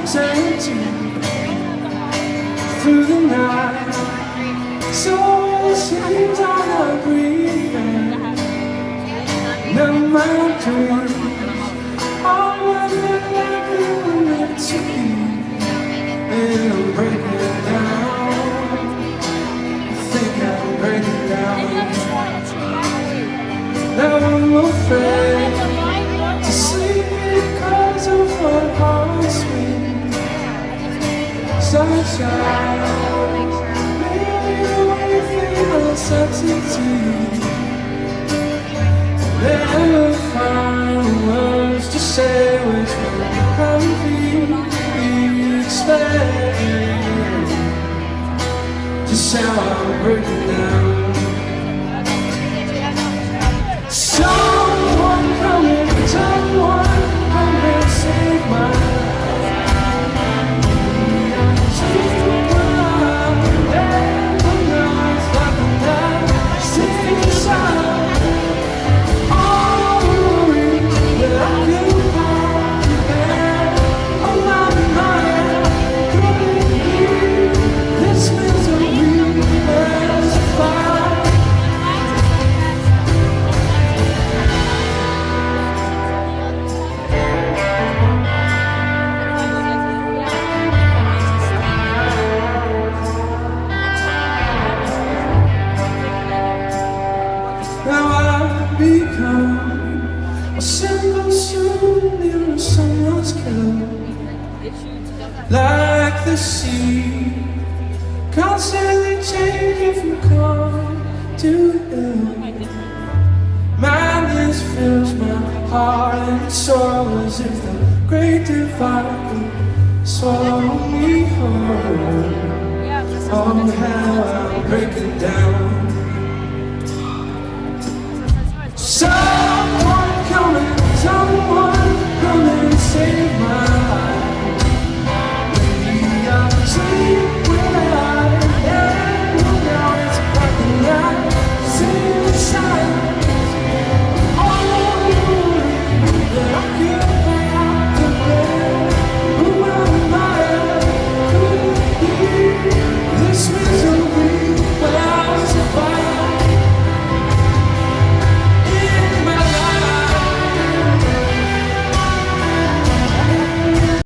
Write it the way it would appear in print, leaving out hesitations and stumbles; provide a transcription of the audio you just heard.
searching through the night. So it seems I'm not breathing. Now my dreams are running like they were meant to be, and I'm breaking down. I think I'm breaking down. Now I'm afraid to sleep because of my heart's beat. Sunshine, maybe we feel uncertainty. Never find words to say which will be explained. Just how I'm breaking down. Someone come and save my life. Save my life. Every night's like a night. Sing the sound. All the worries that I could find on my mind. Couldn't hear this misery as a fire. Now I've become a single souvenir of someone's killer. Like the sea, constantly changing from calm to ill. Madness fills my heart and soul as if the great divide would swallow me whole. Oh, how I'm breaking down. So